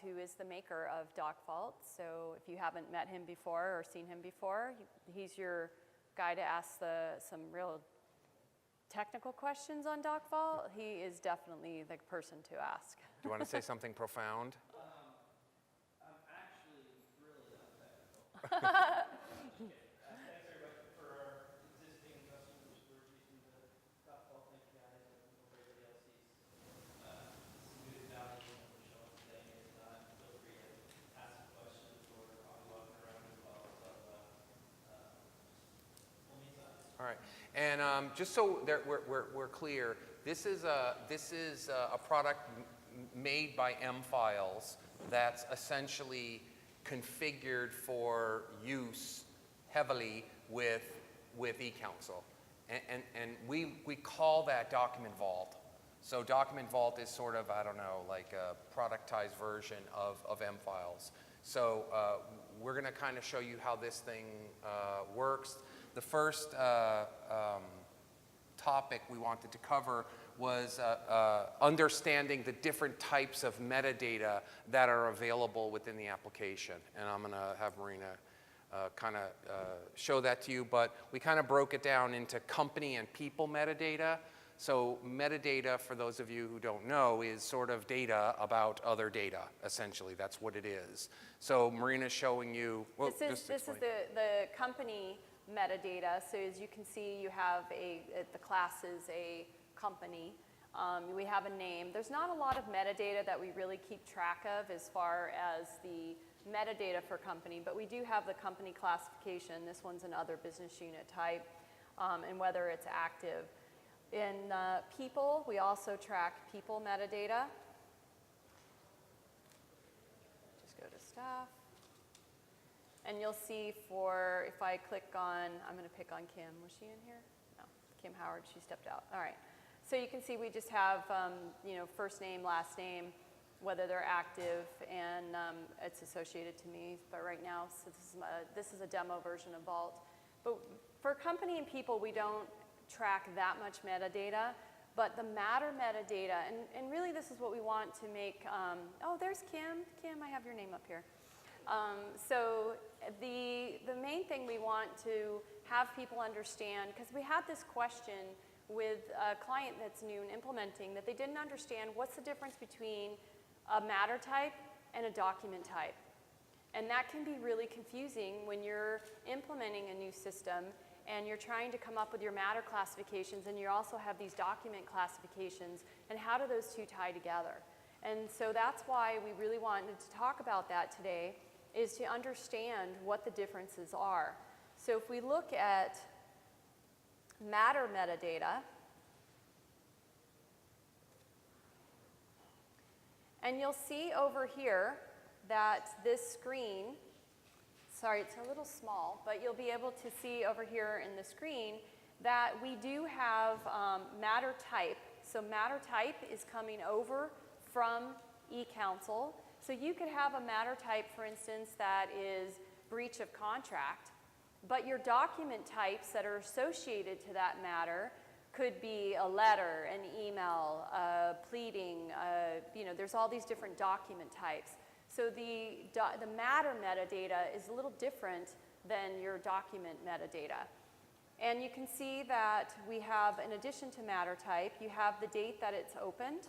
who is the maker of DocVault. So if you haven't met him before or seen him before, he's your guy to ask some real technical questions on DocVault. He is definitely the person to ask. Do you want to say something profound? I'm actually really not technical. Thanks everybody for our existing customers who are using the DocVault APIs and everybody else sees good value in what we're showing today. If not, feel free to ask questions or I'll be walking around as well. So we'll meet up. All right, and just so we're clear, this is a product made by M-Files that's essentially configured for use heavily with eCounsel, and we call that Document Vault. So Document Vault is sort of, I don't know, like a productized version of M-Files. So we're going to kind of show you how this thing works. The first topic we wanted to cover was understanding the different types of metadata that are available within the application. And I'm going to have Marina kind of show that to you. But we kind of broke it down into company and people metadata. So metadata, for those of you who don't know, is sort of data about other data, essentially. That's what it is. So Marina's showing you, well, This is the company metadata. So as you can see, you have the class is a company. We have a name. There's not a lot of metadata that we really keep track of as far as the metadata for company, but we do have the company classification. This one's another business unit type, and whether it's active. In people, we also track people metadata. Just go to staff. And you'll see if I click on, I'm going to pick on Kim. Was she in here? No, Kim Howard, she stepped out. All right. So you can see we just have, first name, last name, whether they're active, and it's associated to me. But right now, so this is a demo version of Vault. But for company and people, we don't track that much metadata. But the matter metadata, and really this is what we want to make, oh, there's Kim. Kim, I have your name up here. So the main thing we want to have people understand, because we had this question with a client that's new and implementing, that they didn't understand what's the difference between a matter type and a document type. And that can be really confusing when you're implementing a new system and you're trying to come up with your matter classifications, and you also have these document classifications, and how do those two tie together? And so that's why we really wanted to talk about that today, is to understand what the differences are. So if we look at matter metadata, and you'll see over here that this screen, sorry, it's a little small, but you'll be able to see over here in the screen that we do have matter type. So matter type is coming over from eCounsel. So you could have a matter type, for instance, that is breach of contract, but your document types that are associated to that matter could be a letter, an email, a pleading, there's all these different document types. So the matter metadata is a little different than your document metadata. And you can see that we have, in addition to matter type, you have the date that it's opened.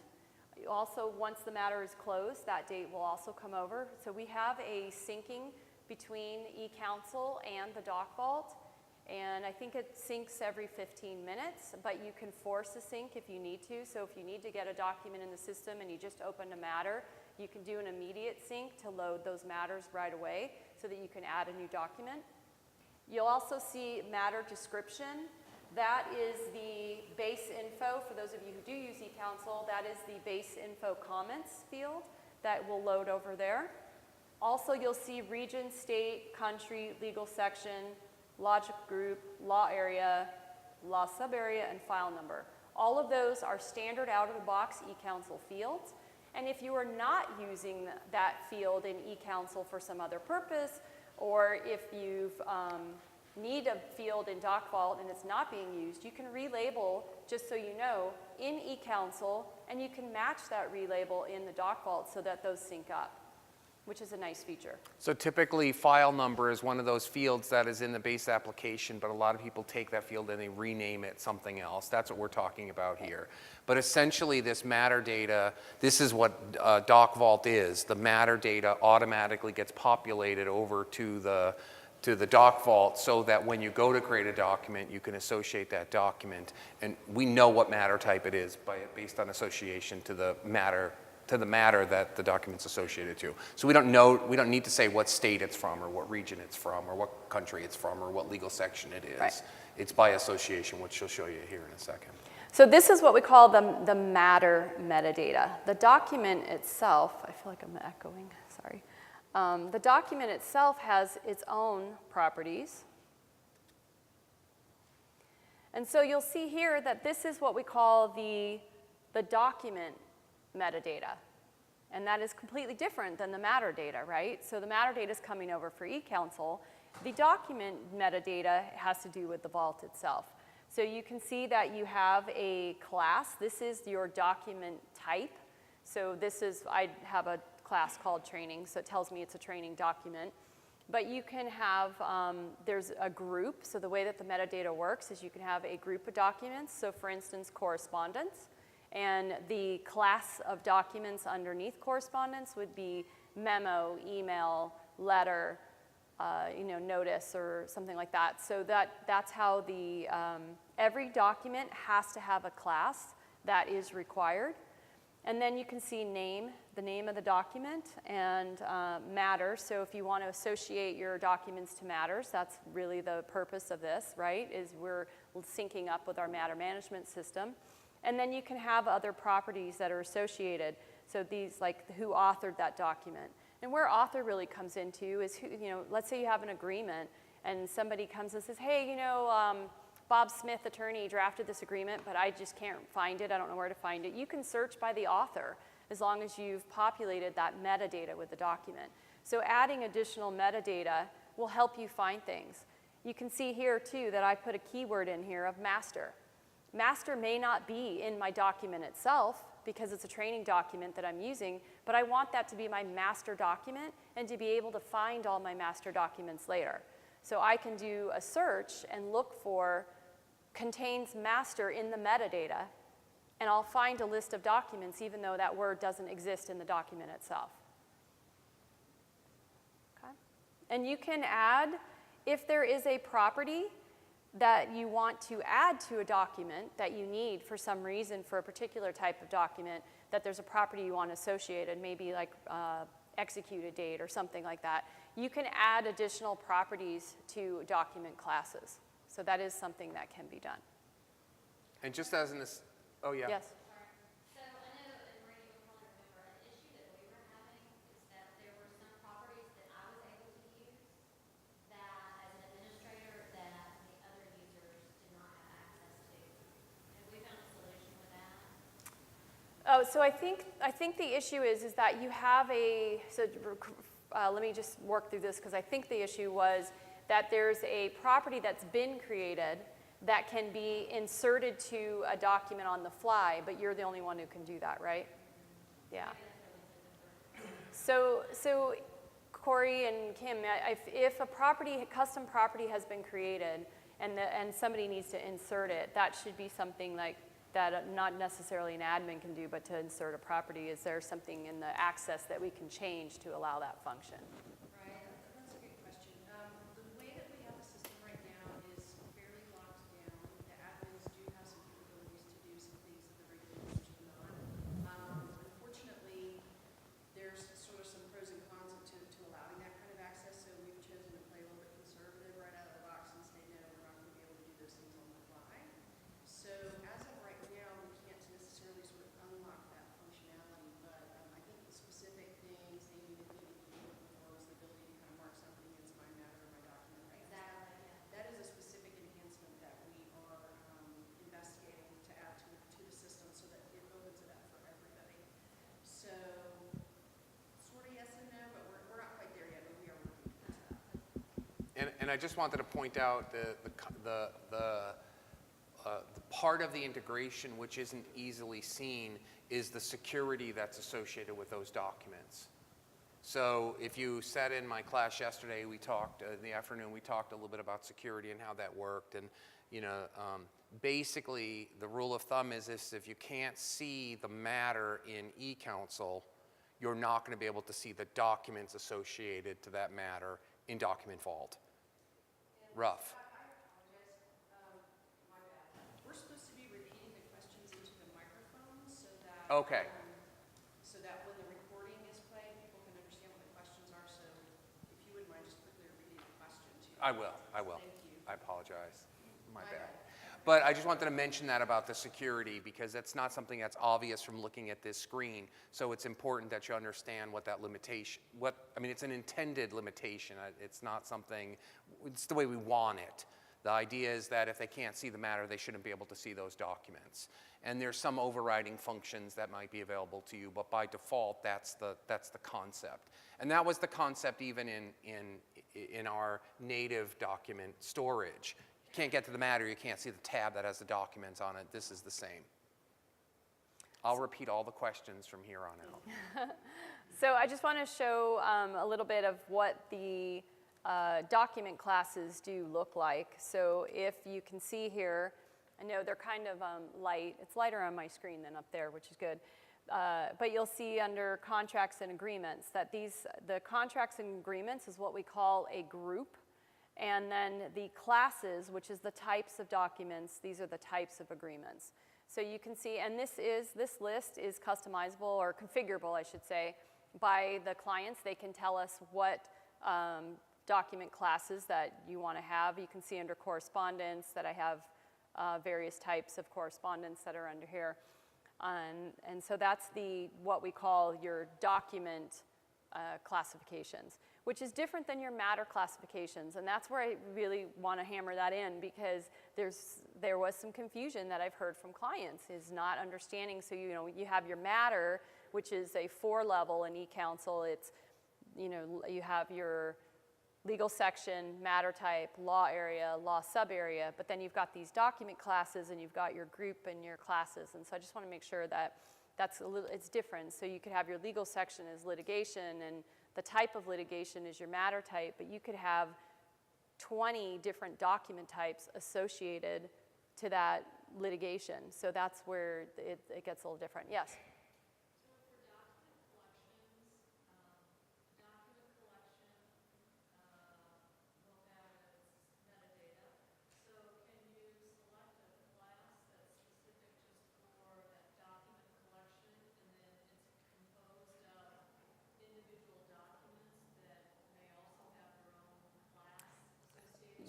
Also, once the matter is closed, that date will also come over. So we have a syncing between eCounsel and the DocVault. And I think it syncs every 15 minutes, but you can force a sync if you need to. So if you need to get a document in the system and you just opened a matter, you can do an immediate sync to load those matters right away so that you can add a new document. You'll also see matter description. That is the base info. For those of you who do use eCounsel, that is the base info comments field that will load over there. Also, you'll see region, state, country, legal section, logic group, law area, law sub-area, and file number. All of those are standard out-of-the-box eCounsel fields. And if you are not using that field in eCounsel for some other purpose, or if you've need a field in DocVault and it's not being used, you can relabel, just so you know, in eCouncil, and you can match that relabel in the DocVault so that those sync up, which is a nice feature. So typically, file number is one of those fields that is in the base application, but a lot of people take that field and they rename it something else. That's what we're talking about here. But essentially, this matter data, this is what DocVault is. The matter data automatically gets populated over to the DocVault so that when you go to create a document, you can associate that document. And we know what matter type it is based on association to the matter that the document's associated to. So we don't need to say what state it's from or what region it's from or what country it's from or what legal section it is. Right. It's by association, which she'll show you here in a second. So this is what we call the matter metadata. The document itself, I feel like I'm echoing, sorry. The document itself has its own properties. And so you'll see here that this is what we call the document metadata. And that is completely different than the matter data, right? So the matter data is coming over for eCouncil. The document metadata has to do with the vault itself. So you can see that you have a class. This is your document type. So this is, I have a class called training, so it tells me it's a training document. But you can have, there's a group. So the way that the metadata works is you can have a group of documents. So for instance, correspondence. And the class of documents underneath correspondence would be memo, email, letter, notice or something like that. So that's how every document has to have a class that is required. And then you can see the name of the document, and matter. So if you want to associate your documents to matters, that's really the purpose of this, right? Is we're syncing up with our matter management system. And then you can have other properties that are associated. So these, like who authored that document. And where author really comes into is who, let's say you have an agreement and somebody comes and says, hey, Bob Smith, attorney, drafted this agreement, but I just can't find it. I don't know where to find it. You can search by the author as long as you've populated that metadata with the document. So adding additional metadata will help you find things. You can see here, too, that I put a keyword in here of master. Master may not be in my document itself because it's a training document that I'm using, but I want that to be my master document and to be able to find all my master documents later. So I can do a search and look for contains master in the metadata, and I'll find a list of documents even though that word doesn't exist in the document itself. Okay? And you can add, if there is a property that you want to add to a document that you need for some reason for a particular type of document, that there's a property you want associated, maybe like executed date or something like that, you can add additional properties to document classes. So that is something that can be done. And just as in this, oh yeah. Yes? So I know, and Randy will probably remember, an issue that we were having is that there were some properties that I was able to use that, as an administrator, that the other users did not have access to. Have we found a solution with that? Oh, so I think the issue is that you have let me just work through this because I think the issue was that there's a property that's been created that can be inserted to a document on the fly, but you're the only one who can do that, right? Yeah. So Corey and Kim, if a custom property has been created and somebody needs to insert it, that should be something like that not necessarily an admin can do, but to insert a property. Is there something in the access that we can change to allow that function? Right, that's a good question. The way that we have the system right now is fairly locked down. The admins do have some capabilities to do some things that the regular users do not. Unfortunately, there's sort of some pros and cons to allowing that kind of access, so we've chosen to play a little bit conservative right out of the box and say, no, we're not going to be able to do those things on the fly. So as of right now, we can't necessarily sort of unlock that functionality, but I think the specific things, Amy, that we were looking for was the And I just wanted to point out the part of the integration which isn't easily seen is the security that's associated with those documents. So if you sat in my class yesterday, we talked, in the afternoon, we talked a little bit about security and how that worked. And, you know, basically, the rule of thumb is this: if you can't see the matter in eCounsel, you're not going to be able to see the documents associated to that matter in Document Vault. Rough. My bad. We're supposed to be repeating the questions into the microphone so that. Okay. So that when the recording is played, people can understand what the questions are. So if you wouldn't mind just quickly repeating the question too. I will. Thank you. I apologize. My bad. But I just wanted to mention that about the security, because that's not something that's obvious from looking at this screen. So it's important that you understand what that limitation, it's an intended limitation. It's not something, it's the way we want it. The idea is that if they can't see the matter, they shouldn't be able to see those documents. And there's some overriding functions that might be available to you, but by default, that's the concept. And that was the concept even in our native document storage. You can't get to the matter, you can't see the tab that has the documents on it. This is the same. I'll repeat all the questions from here on out. So I just want to show a little bit of what the document classes do look like. So if you can see here, I know they're kind of light. It's lighter on my screen than up there, which is good. But you'll see under contracts and agreements that the contracts and agreements is what we call a group. And then the classes, which is the types of documents, these are the types of agreements. So you can see, and this list is customizable or configurable, I should say, by the clients. They can tell us what document classes that you want to have. You can see under correspondence that I have various types of correspondence that are under here. And so that's what we call your document classifications, which is different than your matter classifications. And that's where I really want to hammer that in, because there was some confusion that I've heard from clients, is not understanding. So, you know, you have your matter, which is a 4-level in eCounsel. It's, you know, you have your legal section, matter type, law area, law sub-area, but then you've got these document classes and you've got your group and your classes. And so I just want to make sure that it's different. So you could have your legal section as litigation, and the type of litigation is your matter type, but you could have 20 different document types associated to that litigation. So that's where it gets a little different. Yes?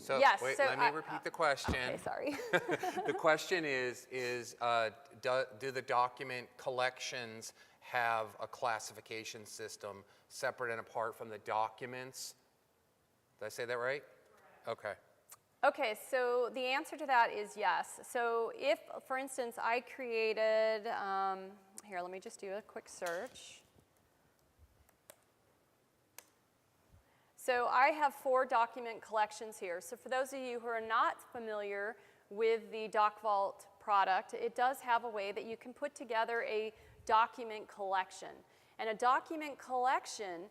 So, Yes, wait, so let me repeat the question. Okay, sorry. The question is do the document collections have a classification system separate and apart from the documents? Did I say that right? Okay. Okay, so the answer to that is yes. So if, for instance, I created, here, let me just do a quick search. So I have 4 document collections here. So for those of you who are not familiar with the DocVault product, it does have a way that you can put together a document collection. And a document collection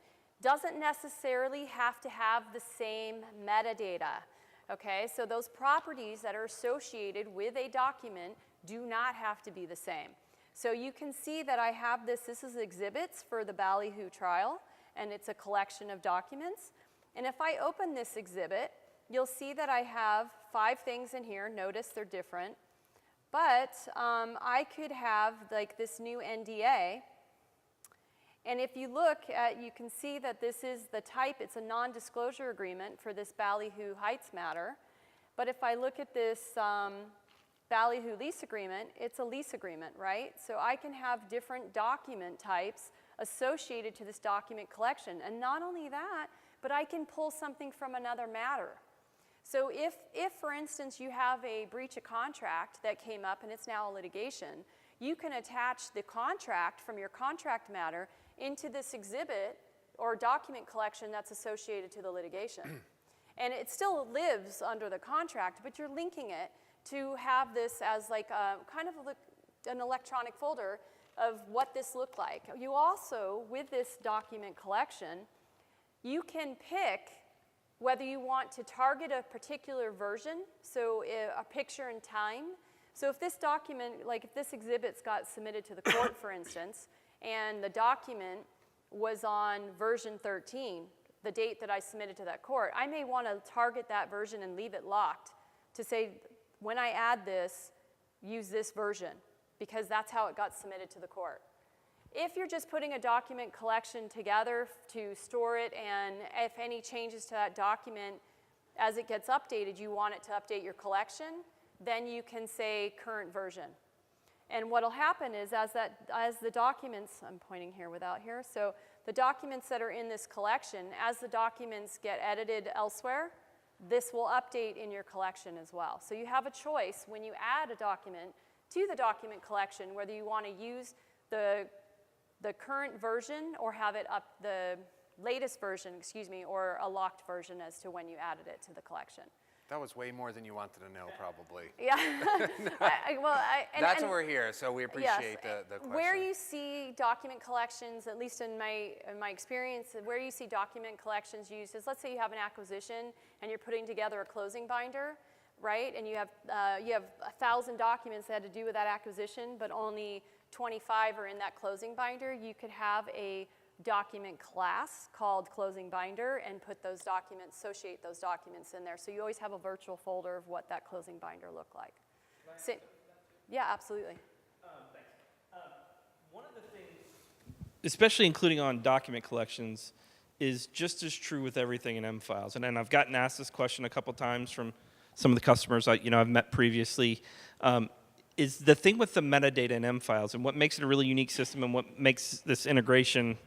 doesn't necessarily have to have the same metadata. Okay, so those properties that are associated with a document do not have to be the same. So you can see that I have this is exhibits for the Ballyhoo trial, and it's a collection of documents. And if I open this exhibit, you'll see that I have 5 things in here. Notice they're different. But I could have like this new NDA. And if you look at, you can see that this is the type, it's a non-disclosure agreement for this Ballyhoo Heights matter. But if I look at this Ballyhoo lease agreement, it's a lease agreement, right? So I can have different document types associated to this document collection. And not only that, but I can pull something from another matter. So if, for instance, you have a breach of contract that came up and it's now a litigation, you can attach the contract from your contract matter into this exhibit or document collection that's associated to the litigation. And it still lives under the contract, but you're linking it to have this as like a kind of an electronic folder of what this looked like. You also, with this document collection, you can pick whether you want to target a particular version, so a picture in time. So if this document, like if this exhibit's got submitted to the court, for instance, and the document was on version 13, the date that I submitted to that court, I may want to target that version and leave it locked to say, when I add this, use this version, because that's how it got submitted to the court. If you're just putting a document collection together to store it, and if any changes to that document as it gets updated, you want it to update your collection, then you can say current version. And what'll happen is as the documents, I'm pointing here without here, so the documents that are in this collection, as the documents get edited elsewhere, this will update in your collection as well. So you have a choice when you add a document to the document collection, whether you want to use the current version or have it up the latest version, or a locked version as to when you added it to the collection. That was way more than you wanted to know, probably. Yeah. That's why we're here, so we appreciate the question. Where you see document collections, at least in my experience, where you see document collections used is, let's say you have an acquisition and you're putting together a closing binder, right? And you have 1,000 documents that had to do with that acquisition, but only 25 are in that closing binder. You could have a document class called closing binder and put those documents, associate those documents in there. So you always have a virtual folder of what that closing binder looked like. So, yeah, absolutely. Thanks. One of the things, especially including on document collections, is just as true with everything in M-Files. And I've gotten asked this question a couple times from some of the customers I've met previously. Is the thing with the metadata in M-Files and what makes it a really unique system and what makes this integration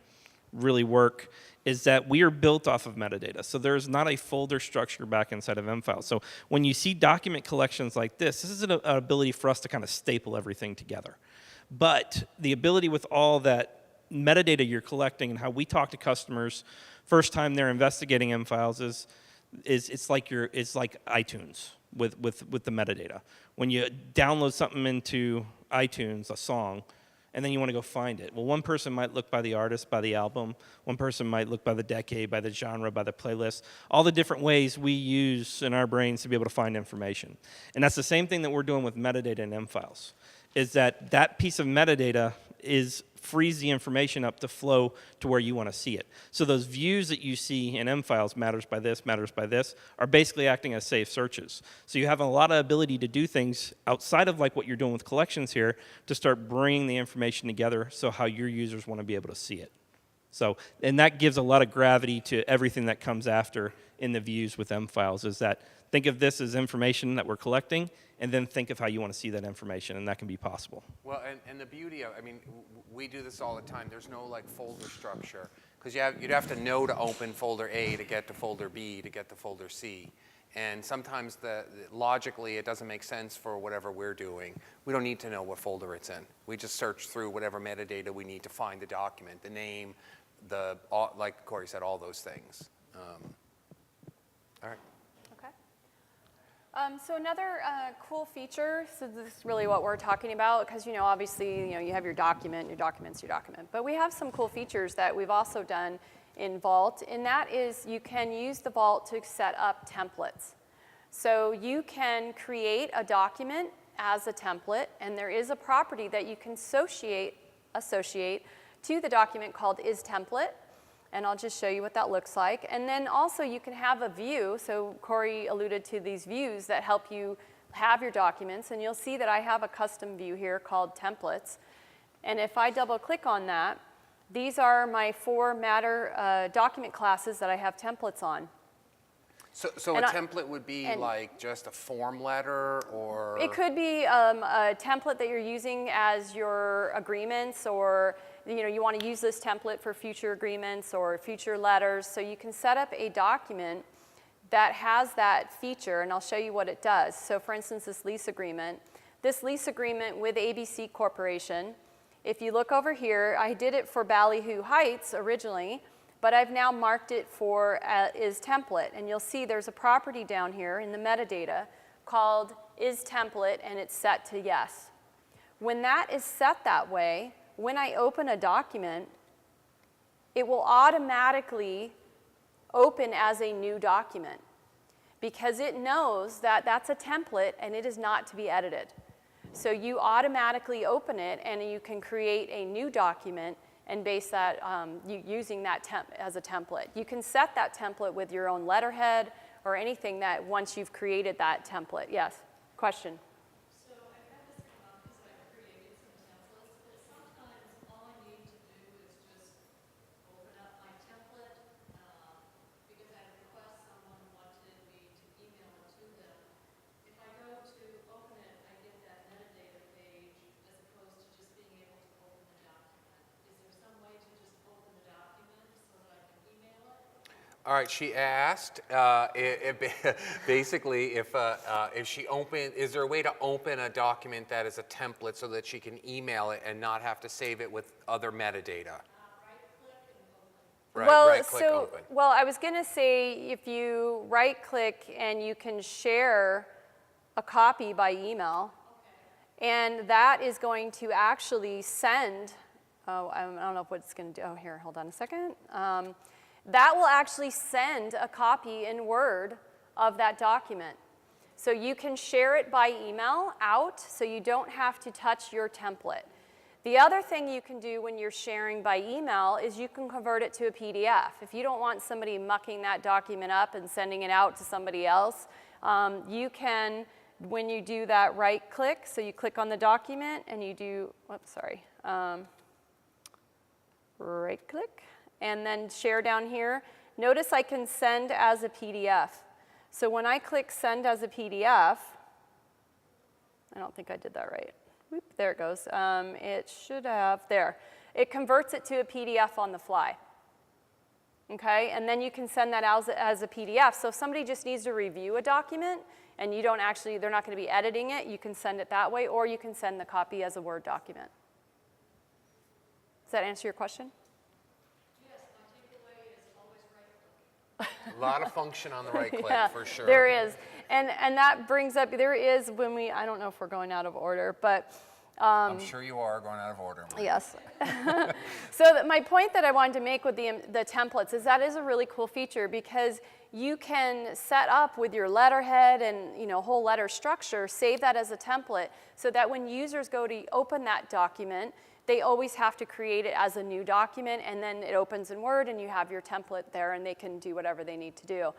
really work is that we are built off of metadata. So there's not a folder structure back inside of M-Files. So when you see document collections like this is an ability for us to kind of staple everything together. But the ability with all that metadata you're collecting and how we talk to customers first time they're investigating M-Files is it's like iTunes with the metadata. When you download something into iTunes, a song, and then you want to go find it. Well, one person might look by the artist, by the album. One person might look by the decade, by the genre, by the playlist. All the different ways we use in our brains to be able to find information. And that's the same thing that we're doing with metadata in M-Files, is that piece of metadata frees the information up to flow to where you want to see it. So those views that you see in M-Files, matters by this, are basically acting as safe searches. So you have a lot of ability to do things outside of like what you're doing with collections here to start bringing the information together so how your users want to be able to see it. So, and that gives a lot of gravity to everything that comes after in the views with M-Files, is that think of this as information that we're collecting, and then think of how you want to see that information, and that can be possible. Well, and the beauty of, we do this all the time. There's no like folder structure, because you'd have to know to open folder A to get to folder B to get to folder C. And sometimes logically it doesn't make sense for whatever we're doing. We don't need to know what folder it's in. We just search through whatever metadata we need to find the document, the name, like Corey said, all those things. All right. So another cool feature, so this is really what we're talking about, because obviously you have your document, your document's your document. But we have some cool features that we've also done in Vault, and that is you can use the Vault to set up templates. So you can create a document as a template, and there is a property that you can associate to the document called isTemplate. And I'll just show you what that looks like. And then also you can have a view. So Corey alluded to these views that help you have your documents. And you'll see that I have a custom view here called templates. And if I double click on that, these are my 4 Matter document classes that I have templates on. So a template would be like just a form letter, or? It could be a template that you're using as your agreements, or you want to use this template for future agreements or future letters. So you can set up a document that has that feature, and I'll show you what it does. So for instance, this lease agreement with ABC Corporation, if you look over here, I did it for Ballyhoo Heights originally, but I've now marked it for is template. And you'll see there's a property down here in the metadata called is template, and it's set to yes. When that is set that way, when I open a document, it will automatically open as a new document because it knows that that's a template and it is not to be edited. So you automatically open it and you can create a new document and base that using that as a template. You can set that template with your own letterhead or anything that once you've created that template. Yes, question? So I've had this come up because I've created some templates, but sometimes all I need to do is just open up my template because I request someone wanted me to email it to them. If I go to open it, I get that metadata page as opposed to just being able to open the document. Is there some way to just open the document so that I can email it? All right, she asked, basically, if she is there a way to open a document that is a template so that she can email it and not have to save it with other metadata? Right, right-click open. Well, I was going to say if you right-click and you can share a copy by email, and that is going to actually send, I don't know what it's going to do. Oh, here, hold on a second. That will actually send a copy in Word of that document. So you can share it by email out so you don't have to touch your template. The other thing you can do when you're sharing by email is you can convert it to a PDF. If you don't want somebody mucking that document up and sending it out to somebody else, you can, when you do that, right-click. So you click on the document and you do, right-click. And then share down here. Notice I can send as a PDF. So when I click send as a PDF, I don't think I did that right. Whoop, there it goes. It should have, there. It converts it to a PDF on the fly. Okay, and then you can send that as a PDF. So if somebody just needs to review a document and you don't actually, they're not going to be editing it, you can send it that way, or you can send the copy as a Word document. Does that answer your question? A lot of function on the right click, Yeah, for sure. there is. And that brings up, there is when we, I don't know if we're going out of order, but I'm sure you are going out of order. Maria. yes. So my point that I wanted to make with the templates is that is a really cool feature because you can set up with your letterhead and whole letter structure, save that as a template so that when users go to open that document, they always have to create it as a new document, and then it opens in Word, and you have your template there, and they can do whatever they need to do.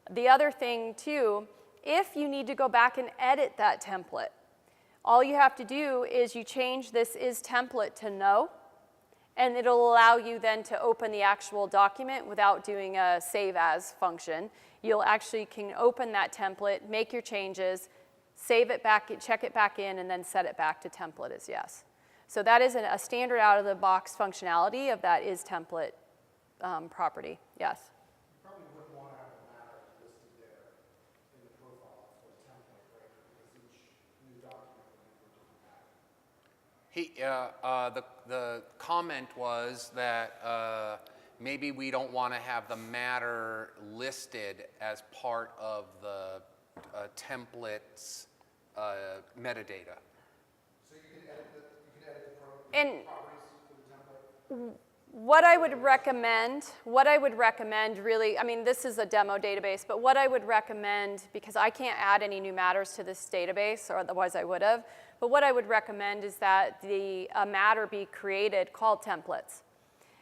The other thing, too, if you need to go back and edit that template, all you have to do is you change this is template to no, and it'll allow you then to open the actual document without doing a save as function. You'll actually can open that template, make your changes, save it back, check it back in, and then set it back to template as yes. So that is a standard out-of-the-box functionality of that is template property. Yes? You probably wouldn't want to have a matter listed there in the profile for the template, right? Because each new document would be for a different matter. The comment was that maybe we don't want to have the matter listed as part of the template's metadata. And what I would recommend really, I mean, this is a demo database, but what I would recommend, because I can't add any new matters to this database, or otherwise I would have, but what I would recommend is that a matter be created called templates.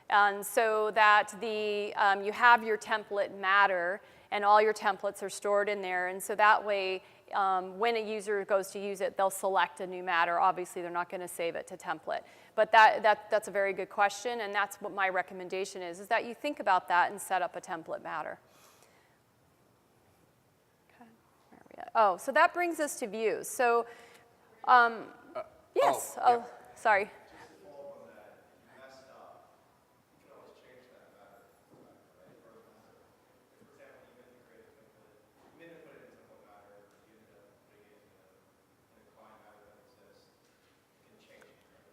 And so that you have your template matter, and all your templates are stored in there, and so that way, when a user goes to use it, they'll select a new matter. Obviously, they're not going to save it to template. But that's a very good question, and that's what my recommendation is that you think about that and set up a template matter. Okay, where are we at? Oh, so that brings us to views. So, yes. yeah. Sorry.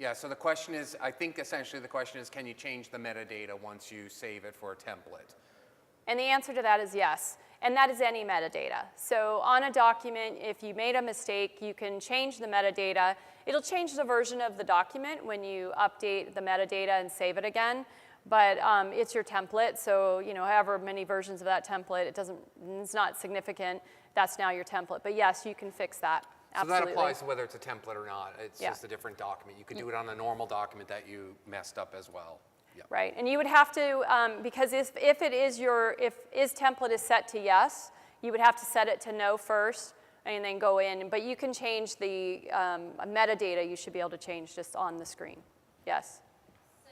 Yeah, so the question is, I think essentially the question is, can you change the metadata once you save it for a template? And the answer to that is yes. And that is any metadata. So on a document, if you made a mistake, you can change the metadata. It'll change the version of the document when you update the metadata and save it again. But it's your template, so however many versions of that template, it's not significant. That's now your template. But yes, you can fix that. So Absolutely. that applies to whether it's a template or not. It's Yeah. just a different document. You could do it on a normal document that you messed up as well. Yeah. Right, and you would have to, because if template is set to yes, you would have to set it to no first and then go in. But you can change the metadata. You should be able to change just on the screen. Yes. So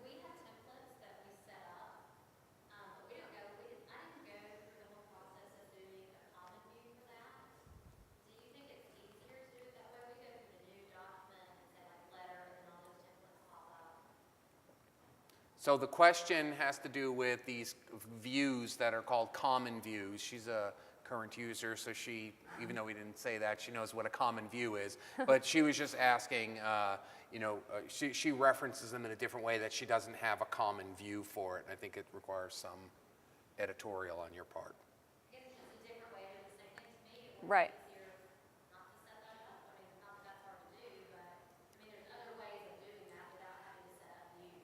we have templates that we set up, but we don't go, I didn't go through the whole process of doing a common view for that. Do you think it's easier to do it that way? We go through the new document and say like letter and then all those templates pop up. So the question has to do with these views that are called common views. She's a current user, so she, even though we didn't say that, she knows what a common view is. But she was just asking, she references them in a different way that she doesn't have a common view for it. And I think it requires some editorial on your part. I guess it's just a different way of doing the same thing to me. It would Right. be easier not to set that up. I mean, not that that's hard to do, but there's other ways of doing that without having to set up views.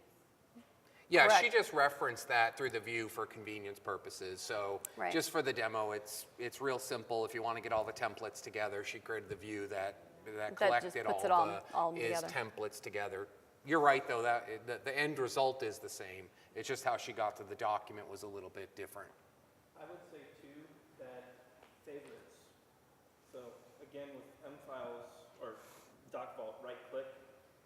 Yeah, she Correct. just referenced that through the view for convenience purposes. So Right. just for the demo, it's real simple. If you want to get all the templates together, she created the view that just collected puts it all all the together. templates together. You're right, though, that the end result is the same. It's just how she got to the document was a little bit different. I would say too that favorites. So again, with M-Files or DocVault, right-click,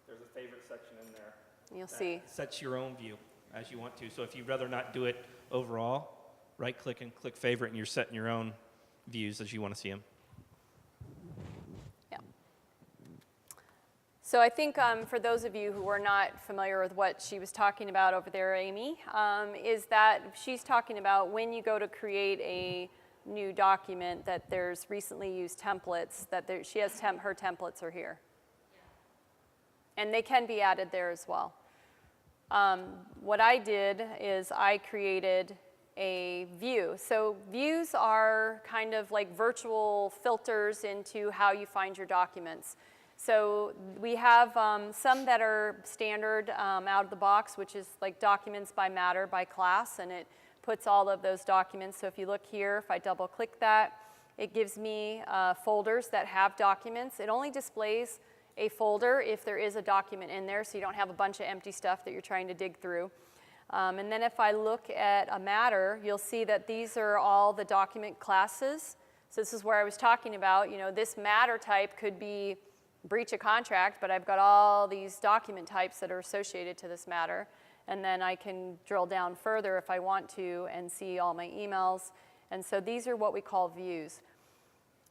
there's a favorite section in there. You'll that see. Sets your own view as you want to. So if you'd rather not do it overall, right-click and click favorite, and you're setting your own views as you want to see them. Yeah. So I think for those of you who are not familiar with what she was talking about over there, Amy, is that she's talking about when you go to create a new document that there's recently used templates, that she has her templates are here. And they can be added there as well. What I did is I created a view. So views are kind of like virtual filters into how you find your documents. So we have some that are standard out of the box, which is like documents by matter, by class, and it puts all of those documents. So if you look here, if I double click that, it gives me folders that have documents. It only displays a folder if there is a document in there, so you don't have a bunch of empty stuff that you're trying to dig through. And then if I look at a matter, you'll see that these are all the document classes. So this is where I was talking about, this matter type could be breach of contract, but I've got all these document types that are associated to this matter. And then I can drill down further if I want to and see all my emails. And so these are what we call views.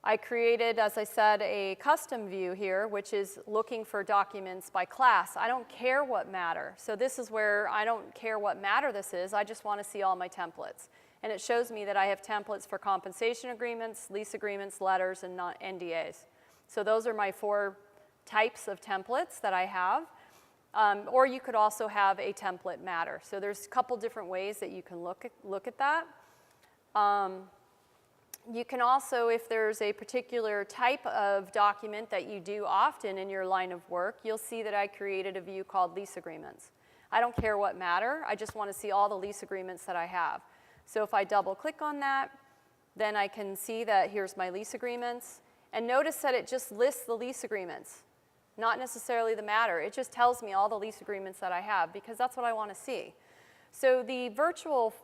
I created, as I said, a custom view here, which is looking for documents by class. I don't care what matter. So this is where I don't care what matter this is. I just want to see all my templates. And it shows me that I have templates for compensation agreements, lease agreements, letters, and NDAs. So those are my 4 types of templates that I have. Or you could also have a template matter. So there's a couple different ways that you can look at that. You can also, if there's a particular type of document that you do often in your line of work, you'll see that I created a view called lease agreements. I don't care what matter, I just want to see all the lease agreements that I have. So if I double click on that, then I can see that here's my lease agreements. And notice that it just lists the lease agreements, not necessarily the matter. It just tells me all the lease agreements that I have because that's what I want to see. So the virtual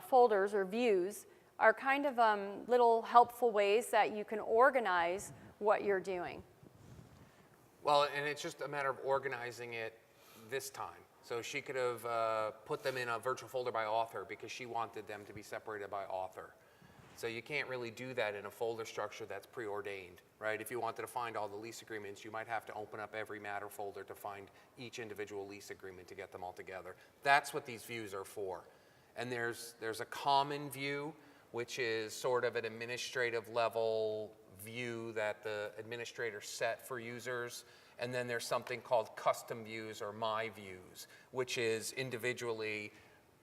folders or views are kind of little helpful ways that you can organize what you're doing. Well, and it's just a matter of organizing it this time. So she could have put them in a virtual folder by author because she wanted them to be separated by author. So you can't really do that in a folder structure that's preordained, right? If you wanted to find all the lease agreements, you might have to open up every matter folder to find each individual lease agreement to get them all together. That's what these views are for. And there's a common view, which is sort of an administrative level view that the administrator set for users. And then there's something called custom views or my views, which is individually,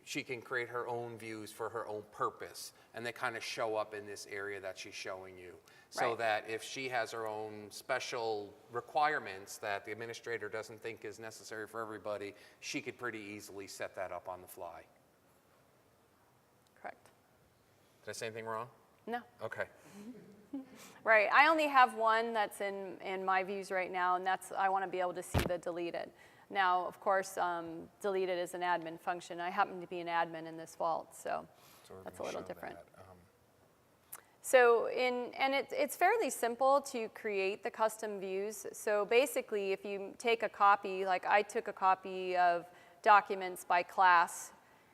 she can create her own views for her own purpose. And they kind of show up in this area that she's showing you. So Right. that if she has her own special requirements that the administrator doesn't think is necessary for everybody, she could pretty easily set that up on the fly. Correct. Did I say anything wrong? No. Okay. Right. I only have one that's in my views right now, and that's I want to be able to see the deleted. Now, of course, deleted is an admin function. I happen to be an admin in this vault, so we're that's a gonna little show different. that. So it's fairly simple to create the custom views. So basically, if you take a copy, like I took a copy of documents by class,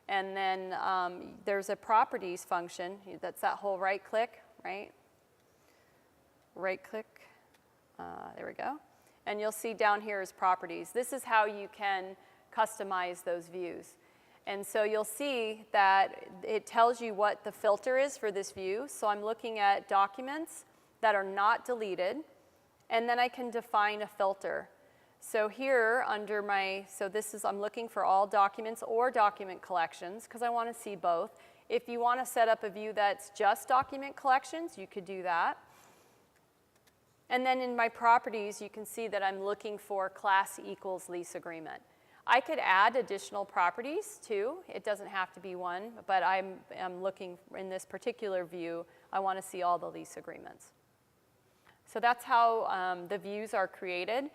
and then there's a properties function. That's that whole right click, right? Right click, there we go. And you'll see down here is properties. This is how you can customize those views. And so you'll see that it tells you what the filter is for this view. So I'm looking at documents that are not deleted, and then I can define a filter. So here under I'm looking for all documents or document collections because I want to see both. If you want to set up a view that's just document collections, you could do that. And then in my properties, you can see that I'm looking for class equals lease agreement. I could add additional properties too. It doesn't have to be one, but I'm looking in this particular view, I want to see all the lease agreements. So that's how the views are created.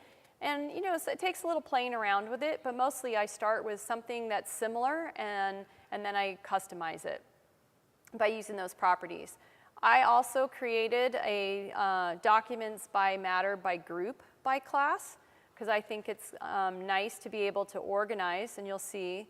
And you know, it takes a little playing around with it, but mostly I start with something that's similar and then I customize it by using those properties. I also created a documents by matter by group by class, because I think it's nice to be able to organize, and you'll see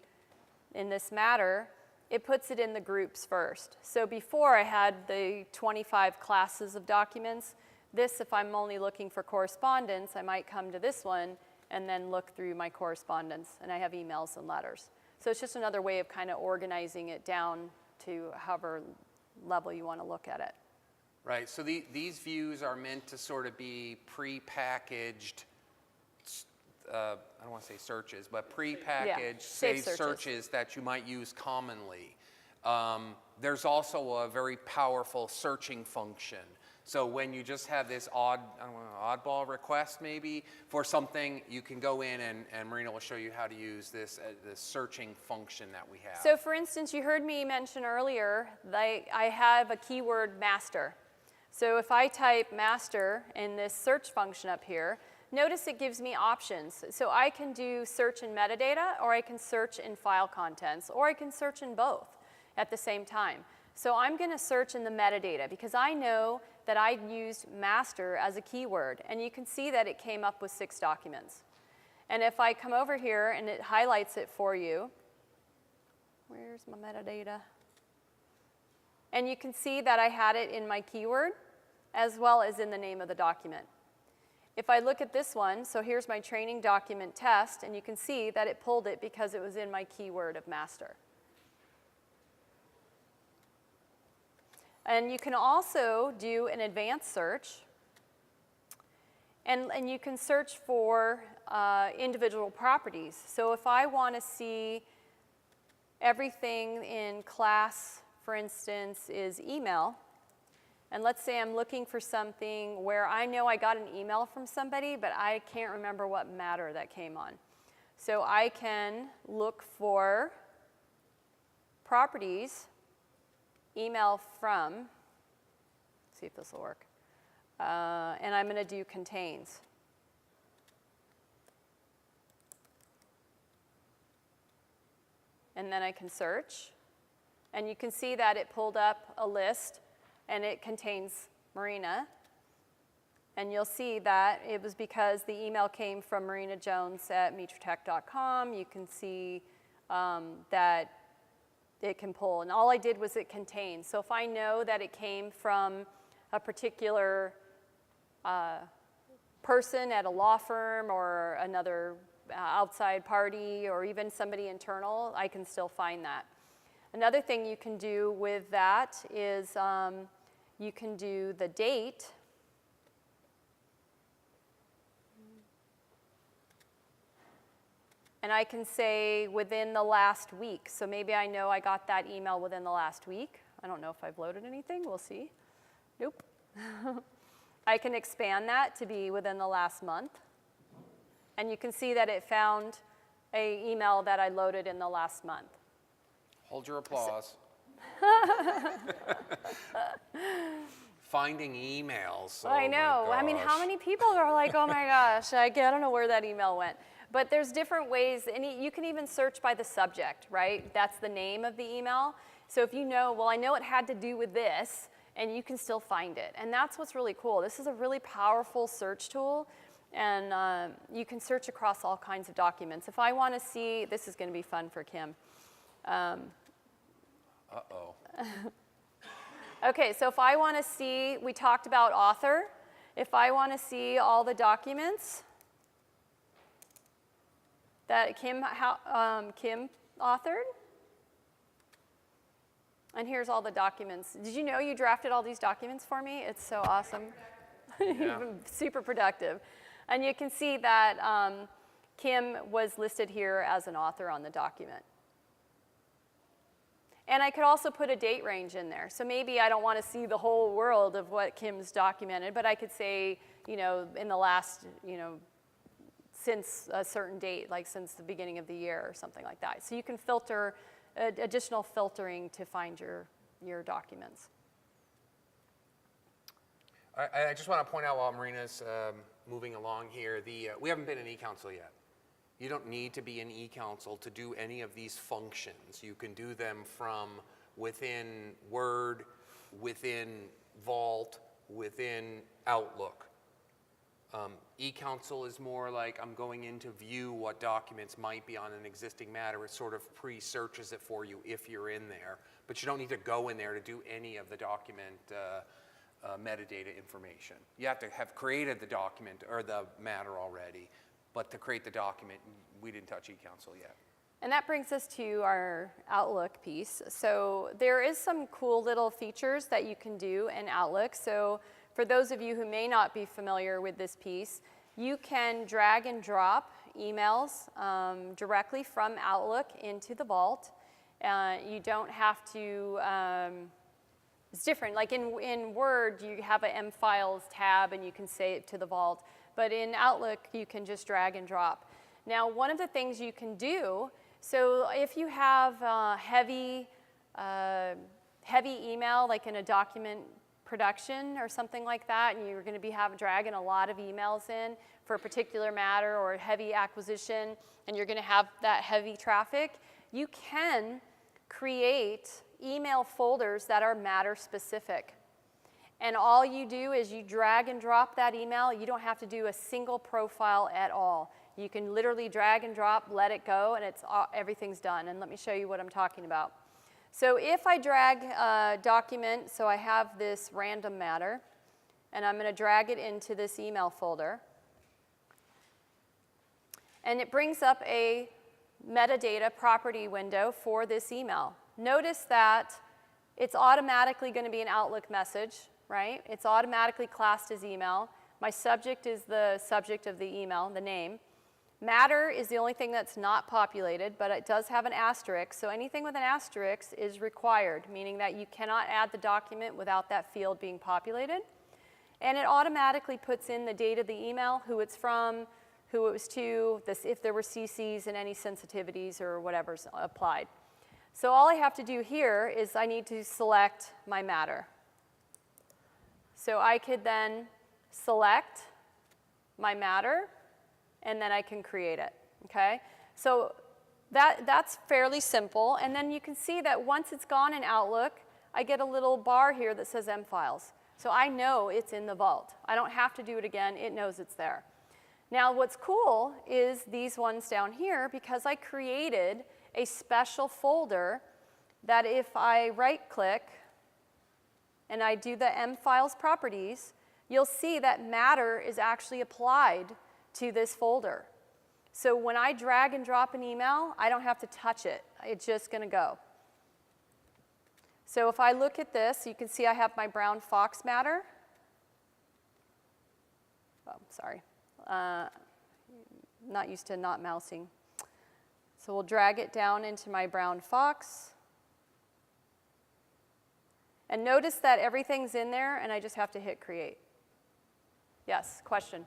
in this matter, it puts it in the groups first. So before I had the 25 classes of documents. This, if I'm only looking for correspondence, I might come to this one and then look through my correspondence, and I have emails and letters. So it's just another way of kind of organizing it down to however level you want to look at it. Right, so these views are meant to sort of be pre-packaged, I don't want to say searches, but pre-packaged safe saved searches that you might use commonly. There's also a very powerful searching function. So when you just have this oddball request maybe for something, you can go in and Marina will show you how to use this searching function that we have. So for instance, you heard me mention earlier that I have a keyword master. So if I type master in this search function up here, notice it gives me options. So I can do search in metadata, or I can search in file contents, or I can search in both at the same time. So I'm going to search in the metadata because I know that I used master as a keyword, and you can see that it came up with 6 documents. And if I come over here and it highlights it for you, where's my metadata? And you can see that I had it in my keyword as well as in the name of the document. If I look at this one, so here's my training document test, and you can see that it pulled it because it was in my keyword of master. And you can also do an advanced search, and you can search for individual properties. So if I want to see everything in class, for instance, is email, and let's say I'm looking for something where I know I got an email from somebody, but I can't remember what matter that came on. So I can look for properties, email from, see if this will work, and I'm going to do contains. And then I can search, and you can see that it pulled up a list, and it contains Marina. And you'll see that it was because the email came from marinajones@mitratech.com. You can see that it can pull. And all I did was it contains. So if I know that it came from a particular person at a law firm or another outside party or even somebody internal, I can still find that. Another thing you can do with that is you can do the date. And I can say within the last week. So maybe I know I got that email within the last week. I don't know if I've loaded anything. We'll see. Nope. I can expand that to be within the last month. And you can see that it found an email that I loaded in the last month. Hold your applause. Finding emails. I know. Oh my I mean, how gosh. many people are like, oh my gosh, I don't know where that email went. But there's different ways, and you can even search by the subject, right? That's the name of the email. So if you know, well, I know it had to do with this, and you can still find it. And that's what's really cool. This is a really powerful search tool, and you can search across all kinds of documents. If I want to see, this is going to be fun for Kim. Uh-oh. Okay, so if I want to see, we talked about author. If I want to see all the documents that Kim authored, and here's all the documents. Did you know you drafted all these documents for me? It's so awesome. You've been super productive. And you can see that Kim was listed here as an author on the document. And I could also put a date range in there. So maybe I don't want to see the whole world of what Kim's documented, but I could say, in the last, since a certain date, like since the beginning of the year or something like that. So you can filter, additional filtering to find your documents. I just want to point out while Marina's moving along here, we haven't been in eCouncil yet. You don't need to be in eCouncil to do any of these functions. You can do them from within Word, within Vault, within Outlook. eCouncil is more like I'm going in to view what documents might be on an existing matter. It sort of pre-searches it for you if you're in there. But you don't need to go in there to do any of the document metadata information. You have to have created the document or the matter already. But to create the document, we didn't touch eCouncil yet. And that brings us to our Outlook piece. So there is some cool little features that you can do in Outlook. So for those of you who may not be familiar with this piece, you can drag and drop emails directly from Outlook into the Vault. You don't have to, it's different. Like in Word, you have an M-Files tab and you can save it to the Vault. But in Outlook, you can just drag and drop. Now, one of the things you can do, so if you have heavy email, like in a document production or something like that, and you're going to be dragging a lot of emails in for a particular matter or a heavy acquisition, and you're going to have that heavy traffic, you can create email folders that are matter specific. And all you do is you drag and drop that email. You don't have to do a single profile at all. You can literally drag and drop, let it go, and everything's done. And let me show you what I'm talking about. So if I drag a document, so I have this random matter, and I'm going to drag it into this email folder. And it brings up a metadata property window for this email. Notice that it's automatically going to be an Outlook message. Right? It's automatically classed as email. My subject is the subject of the email, the name. Matter is the only thing that's not populated, but it does have an asterisk. So anything with an asterisk is required, meaning that you cannot add the document without that field being populated. And it automatically puts in the date of the email, who it's from, who it was to, if there were CCs and any sensitivities or whatever's applied. So all I have to do here is I need to select my matter. So I could then select my matter, and then I can create it, okay? So that's fairly simple, and then you can see that once it's gone in Outlook, I get a little bar here that says M-Files. So I know it's in the Vault. I don't have to do it again. It knows it's there. Now what's cool is these ones down here, because I created a special folder that if I right-click, and I do the M-Files properties, you'll see that matter is actually applied to this folder. So when I drag and drop an email, I don't have to touch it. It's just going to go. So if I look at this, you can see I have my brown fox matter. Oh, sorry. Not used to not mousing. So we'll drag it down into my brown fox. And notice that everything's in there, and I just have to hit create. Yes, question?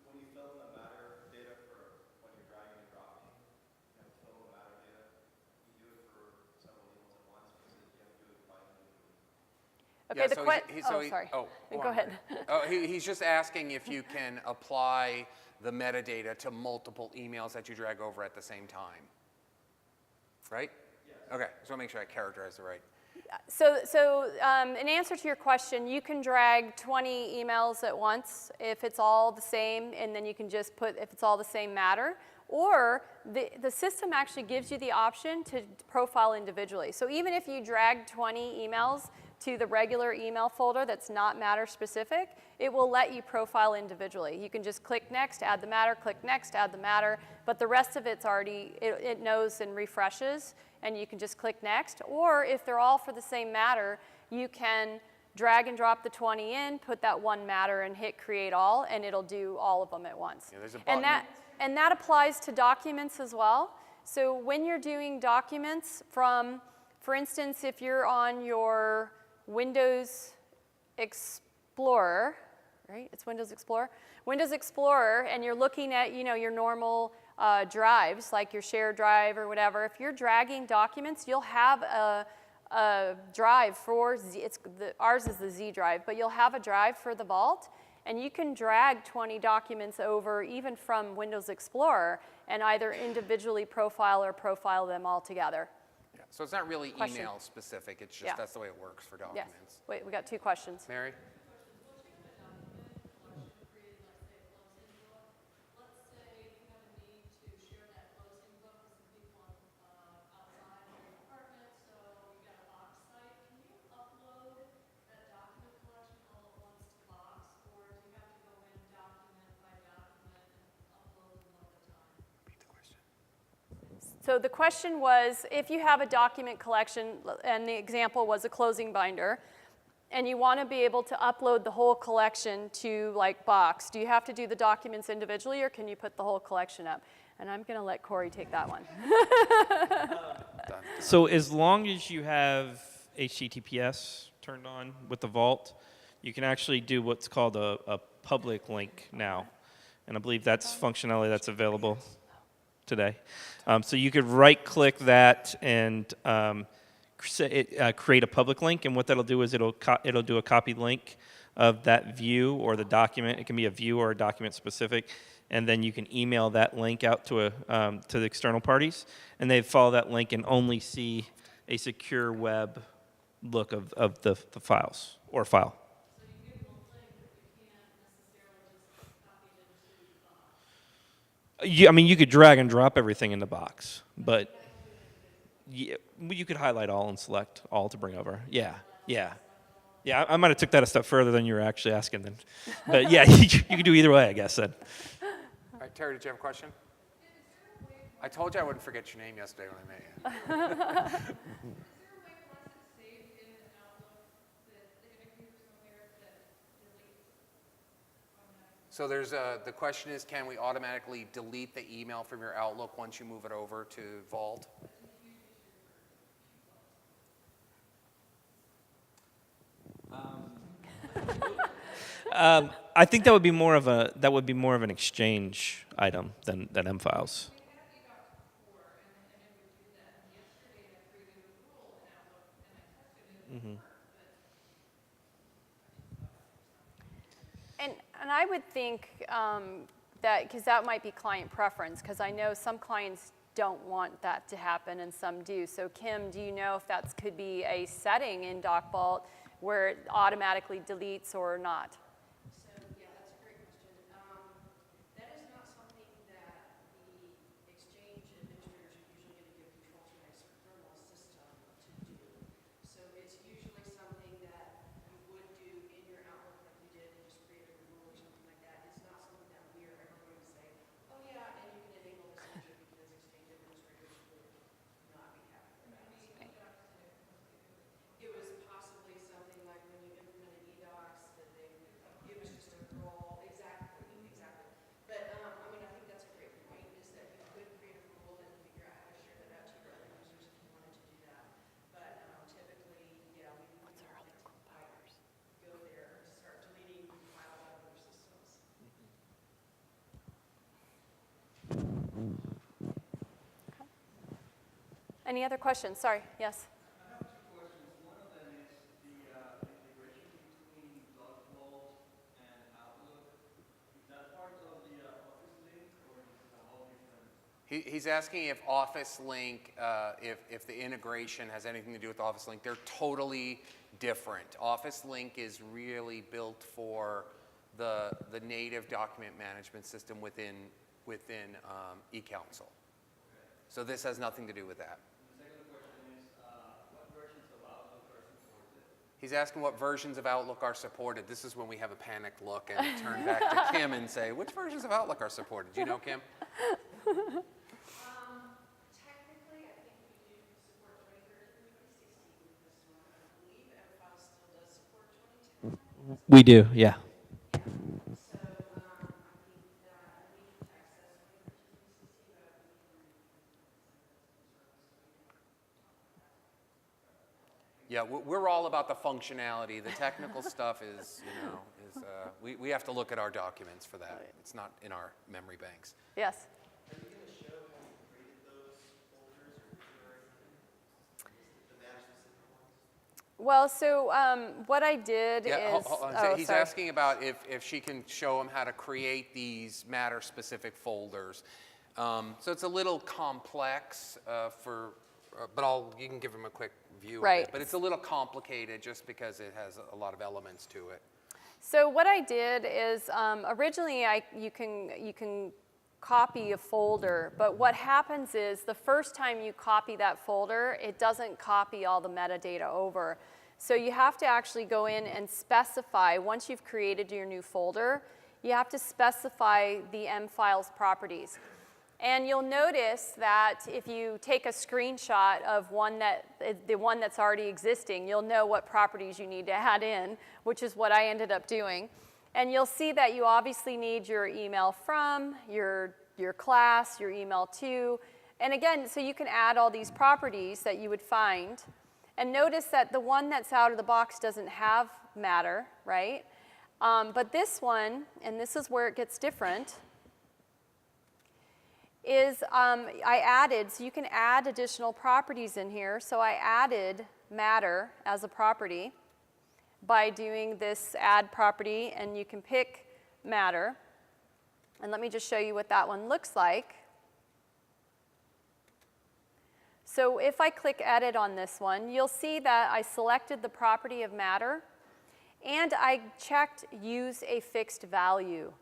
When you fill in the matter data for when you're dragging and dropping, you have to fill in the matter data. You do it for several emails at once, because you have to do it by individually. Okay, Yeah, sorry. go Go on. ahead. He's just asking if you can apply the metadata to multiple emails that you drag over at the same time. Right? Yes. Okay, just want to make sure I characterize it right. So in answer to your question, you can drag 20 emails at once if it's all the same, and then you can just put if it's all the same matter. Or the system actually gives you the option to profile individually. So even if you drag 20 emails to the regular email folder that's not matter specific, it will let you profile individually. You can just click next, add the matter, click next, add the matter, but the rest of it's already, it knows and refreshes, and you can just click next. Or if they're all for the same matter, you can drag and drop the 20 in, put that one matter and hit create all, and it'll do all of them at once. Yeah, there's a button. And that applies to documents as well. So when you're doing documents from, for instance, if you're on your Windows Explorer, right? It's Windows Explorer. Windows Explorer, and you're looking at, your normal drives, like your shared drive or whatever. If you're dragging documents, you'll have a drive for ours is the Z drive, but you'll have a drive for the Vault, and you can drag 20 documents over even from Windows Explorer and either individually profile or profile them all together. Yeah, so it's not really Question. email specific, it's just Yeah. that's the way it works for Yes. documents. Wait, we got 2 questions. Mary? So the question was, if you have a document collection, and the example was a closing binder, and you want to be able to upload the whole collection to like Box, do you have to do the documents individually, or can you put the whole collection up? And I'm going to let Corey take that one. So as long as you have HTTPS turned on with the Vault, you can actually do what's called a public link now. And I believe that's functionality that's available today. So you could right-click that and create a public link, and what that'll do is it'll do a copy link of that view or the document. It can be a view or a document specific, and then you can email that link out to the external parties, and they follow that link and only see a secure web look of the files or file. You could drag and drop everything in the Box, but you could highlight all and select all to bring over. Yeah. I might have took that a step further than you were actually asking then. But yeah, you could do either way, I guess then. All right, Terry, did you have a question? I told you I wouldn't forget your name yesterday when I met you. So the question is, can we automatically delete the email from your Outlook once you move it over to Vault? I think that would be more of an exchange item than M-Files. And I would think that, because that might be client preference, because I know some clients don't want that to happen and some do. So Kim, do you know if that could be a setting in DocVault where it automatically deletes or not? So, yeah, that's a great question. That is not something that the Exchange administrators are usually going to give control to an external system to do. So it's usually something that you would do in your Outlook like you did and just create a rule or something like that. It's not something that we are ever going to say, oh yeah, and you can enable this feature because Exchange administrators would not be happy with that. It was possibly something like when you implemented eDocs that they would Any other questions? Sorry, yes. I have two questions. One of them is the integration between DocVault and Outlook. Is that part of the Office Link, or is it a whole different? He's asking if Office Link, if the integration has anything to do with Office Link. They're totally different. Office Link is really built for the native document management system within eCouncil. So this has nothing to do with that. The second question is, what versions of Outlook are supported? He's asking what versions of Outlook are supported. This is when we have a panicked look and turn back to Kim and say, which versions of Outlook are supported? Do you know, Kim? Technically, I think we do support 2016 with this one. I believe MFile still does support 2010. We do, yeah. So, I think that we need to access 2016, but I believe Yeah, we're all about the functionality. The technical stuff is, we have to look at our documents for that. It's not in our memory banks. Yes. Are you going to show how you created those folders, or did you already the matter-specific ones? Well, so what I did Yeah, is, hold on. oh, He's sorry. asking about if she can show him how to create these matter-specific folders. So it's a little complex but you can give him a quick view of Right. it. But it's a little complicated just because it has a lot of elements to it. So what I did is originally you can copy a folder, but what happens is the first time you copy that folder, it doesn't copy all the metadata over. So you have to actually go in and specify, once you've created your new folder, you have to specify the mFiles properties. And you'll notice that if you take a screenshot of the one that's already existing, you'll know what properties you need to add in, which is what I ended up doing. And you'll see that you obviously need your email from, your class, your email to. And again, so you can add all these properties that you would find. And notice that the one that's out of the box doesn't have matter, right? But this one, and this is where it gets different, is I added, so you can add additional properties in here. So I added matter as a property by doing this add property, and you can pick matter. And let me just show you what that one looks like. So if I click edit on this one, you'll see that I selected the property of matter, and I checked use a fixed value.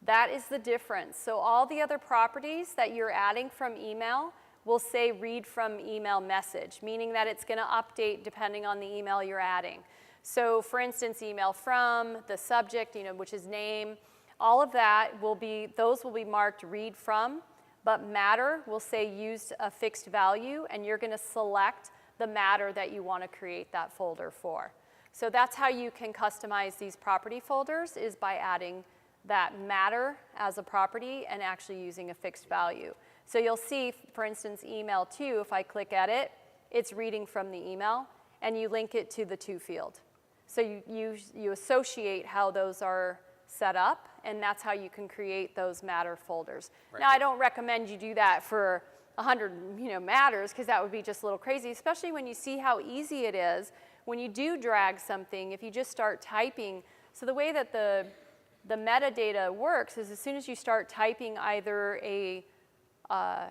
That is the difference. So all the other properties that you're adding from email will say read from email message, meaning that it's going to update depending on the email you're adding. So for instance, email from, the subject, which is name, all of that those will be marked read from, but matter will say use a fixed value, and you're going to select the matter that you want to create that folder for. So that's how you can customize these property folders, is by adding that matter as a property and actually using a fixed value. So you'll see, for instance, email to, if I click edit, it's reading from the email, and you link it to the to field. So you associate how those are set up, and that's how you can create those matter folders. Right. Now, I don't recommend you do that for 100 matters, because that would be just a little crazy, especially when you see how easy it is when you do drag something, if you just start typing. So the way that the metadata works is as soon as you start typing either a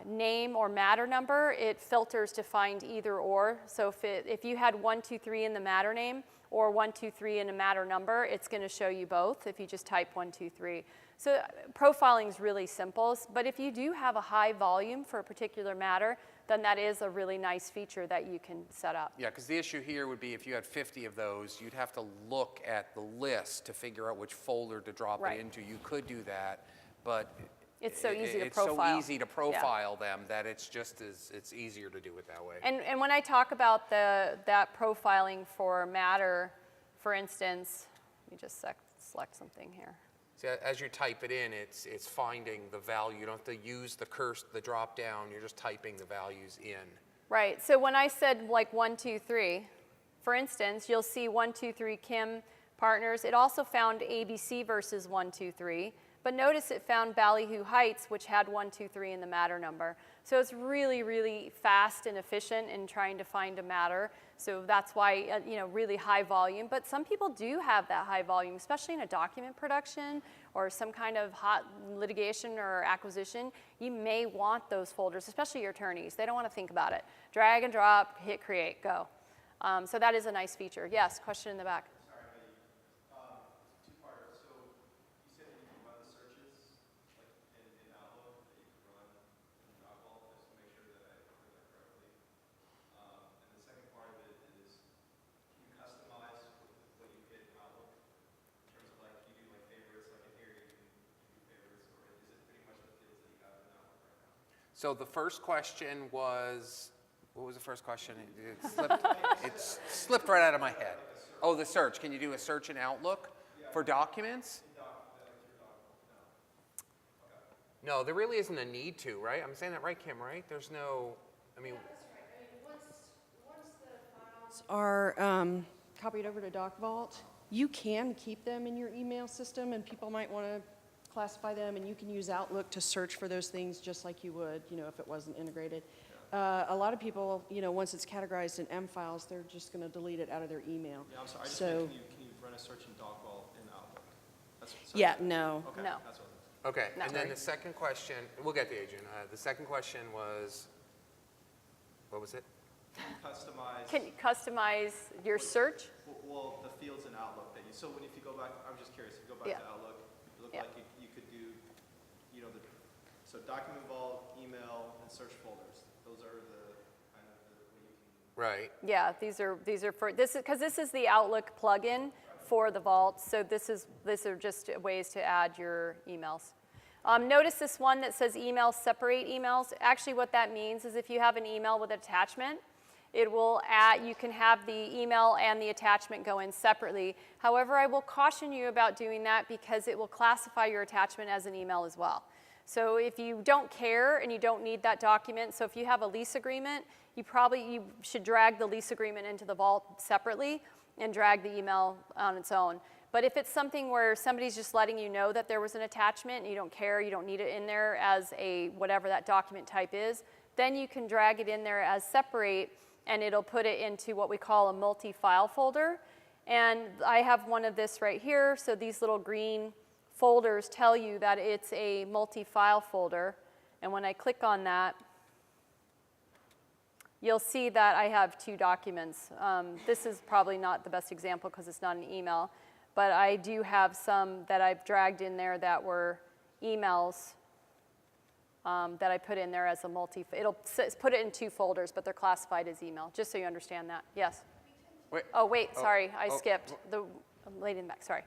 name or matter number, it filters to find either or. So if you had 123 in the matter name or 123 in a matter number, it's going to show you both if you just type 123. So profiling is really simple, but if you do have a high volume for a particular matter, then that is a really nice feature that you can set up. Yeah, because the issue here would be if you had 50 of those, you'd have to look at the list to figure out which folder to drop Right. it into. You could do that, but It's so easy to it's profile. so easy to profile them that it's easier to do it that way. And when I talk about that profiling for matter, for instance, let me just select something here. See, as you type it in, it's finding the value. You don't have to use the drop down. You're just typing the values in. Right, so when I said like 123, for instance, you'll see 123 Kim partners. It also found ABC versus 123, But notice it found Ballyhoo Heights, which had 123 in the matter number. So it's really, really fast and efficient in trying to find a matter. So that's why, really high volume. But some people do have that high volume, especially in a document production or some kind of hot litigation or acquisition. You may want those folders, especially your attorneys. They don't want to think about it. Drag and drop, hit create, go. So that is a nice feature. Yes, question in the back. Sorry, two-parter. So you said that you can run the searches like in Outlook that you can run in Dropbox just to make sure that I heard that correctly. And the second part of it is, can you customize what you hit in Outlook in terms of like you do like favorites, like in here you can do favorites, or is it pretty much the fields that you have in Outlook right now? So the first question was, what was the first question? It slipped right out of my head. Oh, the search. Can you do a search in Outlook for documents? No, there really isn't a need to, right? I'm saying that right, Kim, right? There's no, I mean, Once the files are copied over to DocVault, you can keep them in your email system, and people might want to classify them, and you can use Outlook to search for those things just like you would, if it wasn't integrated. A lot of people, once it's categorized in M files, they're just going to delete it out of their email. Yeah, I'm sorry. I just So, meant, can you run a search in DocVault in Outlook? yeah, no. Okay, No. that's what it is. okay. No. And then the second question, we'll get to Adrian. The second question was, what was it? Customize. Can you customize your search? Well, the fields in Outlook that you, so when if you go back, I'm just curious, if you go back Yeah. to Outlook, it looked Yeah. like you could do, so document vault, email, and search folders. Those are the kind of the way you can. Right. Yeah, these are for this is because this is the Outlook plugin for the Vault. So these are just ways to add your emails. Notice this one that says email separate emails. Actually, what that means is if you have an email with attachment, it will add, you can have the email and the attachment go in separately. However, I will caution you about doing that because it will classify your attachment as an email as well. So if you don't care and you don't need that document, so if you have a lease agreement, you should drag the lease agreement into the Vault separately and drag the email on its own. But if it's something where somebody's just letting you know that there was an attachment and you don't care, you don't need it in there as a whatever that document type is, then you can drag it in there as separate and it'll put it into what we call a multi-file folder. And I have one of this right here, so these little green folders tell you that it's a multi-file folder. And when I click on that, you'll see that I have two documents. This is probably not the best example because it's not an email, but I do have some that I've dragged in there that were emails that I put in there as a it'll put it in two folders, but they're classified as email, just so you understand that. Yes? Wait. Oh, wait, sorry, I oh, skipped. The lady in the back, sorry.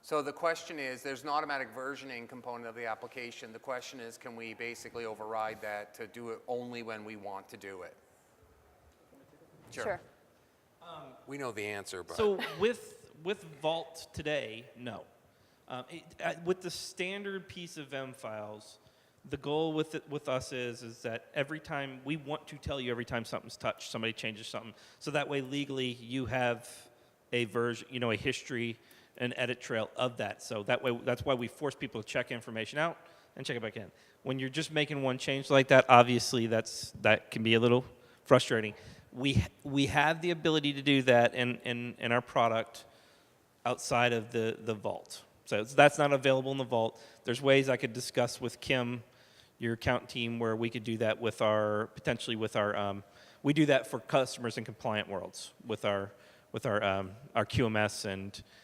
So the question is, there's an automatic versioning component of the application. The question is, can we basically override that to do it only when we want to do it? Sure. We know the answer, but. So with Vault today, no. With the standard piece of M files, the goal with us is that every time we want to tell you every time something's touched, somebody changes something, so that way legally you have a version, a history, an edit trail of that. So that way, that's why we force people to check information out and check it back in. When you're just making one change like that, obviously that can be a little frustrating. We have the ability to do that in our product outside of the Vault. So that's not available in the Vault. There's ways I could discuss with Kim, your account team, where we could do that with potentially with our, we do that for customers in compliant worlds with our QMS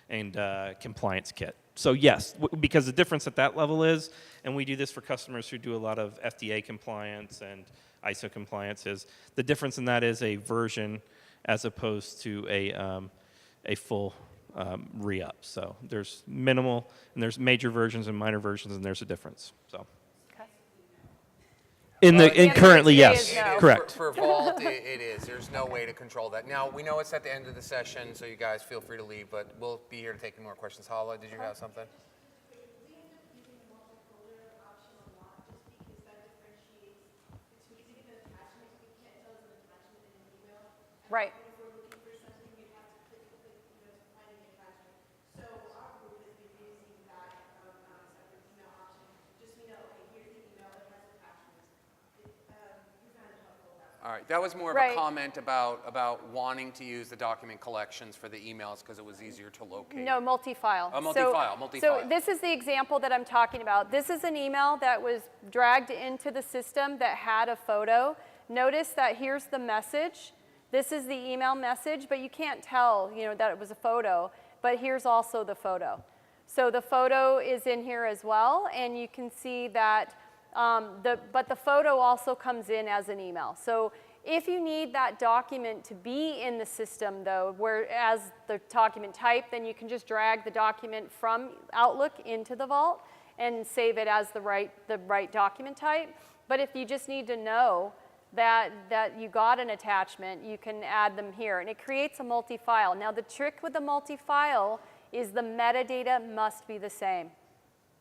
and compliance kit. So yes, because the difference at that level is, and we do this for customers who do a lot of FDA compliance and ISO compliance, is the difference in that is a version as opposed to a full re-ups. So there's minimal, and there's major versions and minor versions, and there's a difference. So in The answer currently, today yes, is no. correct. For Vault, it is. There's no way to control that. Now, we know it's at the end of the session, so you guys feel free to leave, but we'll be here to take more questions. Hala, did you have something? Right. All right, that was more of Right. a comment about wanting to use the document collections for the emails because it was easier to locate. No, multi-file. Oh, multi-file, multi-file. So this is the example that I'm talking about. This is an email that was dragged into the system that had a photo. Notice that here's the message. This is the email message, but you can't tell, that it was a photo. But here's also the photo. So the photo is in here as well, and you can see that. But the photo also comes in as an email. So if you need that document to be in the system, though, whereas the document type, then you can just drag the document from Outlook into the Vault and save it as the right document type. But if you just need to know that you got an attachment, you can add them here. And it creates a multi-file. Now, the trick with the multi-file is the metadata must be the same.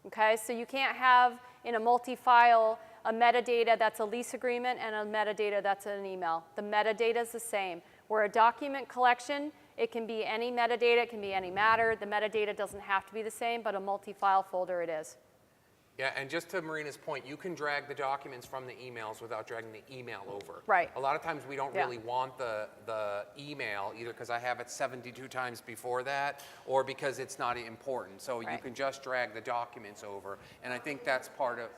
Okay, so you can't have in a multi-file a metadata that's a lease agreement and a metadata that's an email. The metadata is the same. Where a document collection, it can be any metadata, it can be any matter. The metadata doesn't have to be the same, but a multi-file folder it is. Yeah, and just to Marina's point, you can drag the documents from the emails without dragging the email over. Right. A lot of times we don't Yeah. really want the email, either because I have it 72 times before that, or because it's not important. So you Right. can just drag the documents over, and I think that's part of.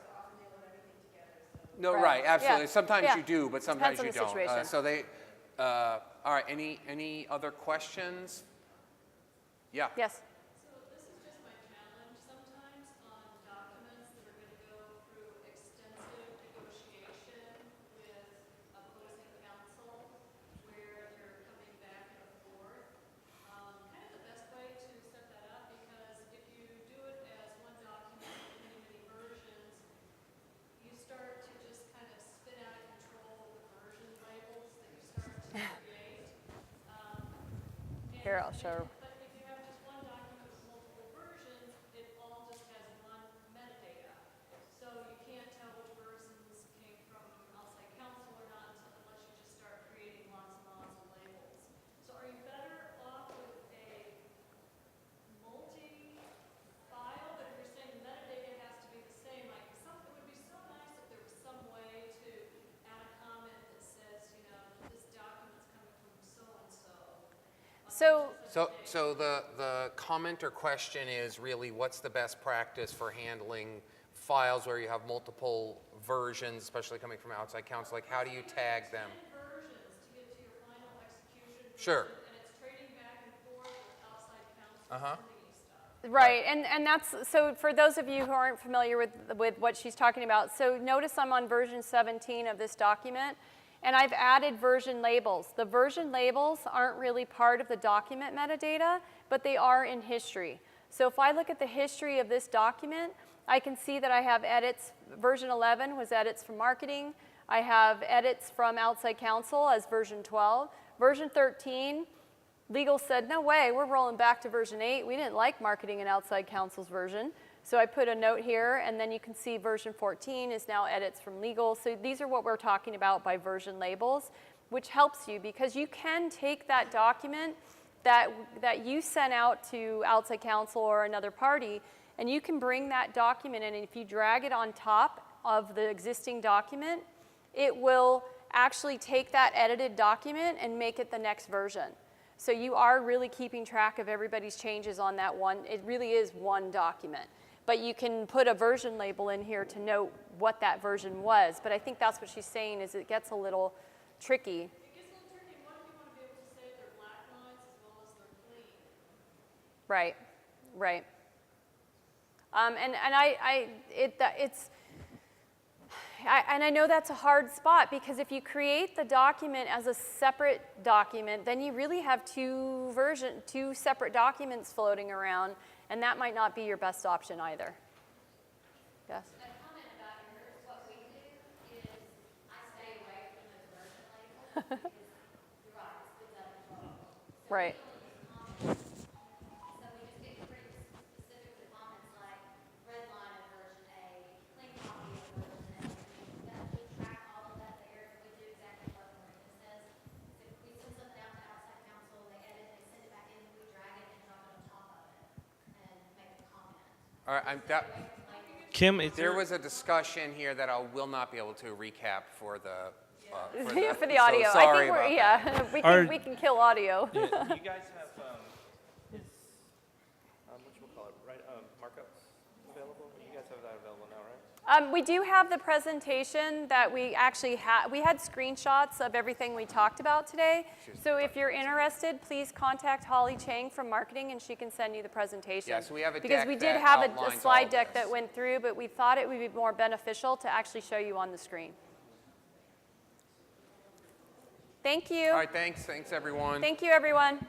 No, Right. right, absolutely. Yeah. Sometimes Yeah. you do, but sometimes Depends you on the don't. situation. All right, any other questions? Yeah. Yes? So this is just my challenge sometimes on documents that are going to go through extensive negotiation with opposing counsel, where they're coming back and forth. Kind of the best way to set that up, because if you do it as one document with many, many versions, you start to just kind of spin out of control the version labels that you start to create. Here, I'll show. But if you have just one document with multiple versions, it all just has one metadata. So you can't tell which versions came from outside counsel or not unless you just start creating lots and lots of labels. So are you better off with a multi-file, but if you're saying the metadata has to be the same, like it would be so nice if there was some way to add a comment that says, this document's coming from so-and-so. So the comment or question is really, what's the best practice for handling files where you have multiple versions, especially coming from outside counsel? Like, how do you tag them? Versions to get to your final execution Sure. version, and it's trading back and forth with outside counsel Uh-huh. sending you stuff. Right, and that's, so for those of you who aren't familiar with what she's talking about, so notice I'm on version 17 of this document, and I've added version labels. The version labels aren't really part of the document metadata, but they are in history. So if I look at the history of this document, I can see that I have edits. Version 11 was edits from marketing. I have edits from outside counsel as version 12. Version 13, legal said, no way, we're rolling back to version 8. We didn't like marketing and outside counsel's version. So I put a note here, and then you can see version 14 is now edits from legal. So these are what we're talking about by version labels, which helps you because you can take that document that you sent out to outside counsel or another party, and you can bring that document in, and if you drag it on top of the existing document, it will actually take that edited document and make it the next version. So you are really keeping track of everybody's changes on that one. It really is one document. But you can put a version label in here to note what that version was. But I think that's what she's saying is it gets a little tricky. It gets a little tricky. What if you want to be able to say they're black lines as well as they're clean? Right, right. And I know that's a hard spot because if you create the document as a separate document, then you really have two separate documents floating around, and that might not be your best option either. Yes? A comment about yours, what we do is I stay away from those version labels because you're right, it spits out the trouble. So Right. we only use comments. So we just get pretty specific with comments like red line of version A, clean copy of version A. That we track all of that there, and we do exactly what Marina says. If we send something out to outside counsel, they edit, they send it back in, we drag it and drop it on top of it and make a comment. All right, Kim, is there was a discussion here that I will not be able to recap for the, For the so audio. I sorry think we're, about yeah, we can kill audio. you guys have whatchamacallit, right? Markups available? You guys have that available now, right? We do have the presentation that we actually had. We had screenshots of everything we talked about today. So if you're interested, please contact Holly Chang from marketing, and she can send you the presentation. Yes, we have a because deck we did that have a outlines all slide of deck this. that went through, but we thought it would be more beneficial to actually show you on the screen. Thank you. All right, thanks everyone. Thank you, everyone.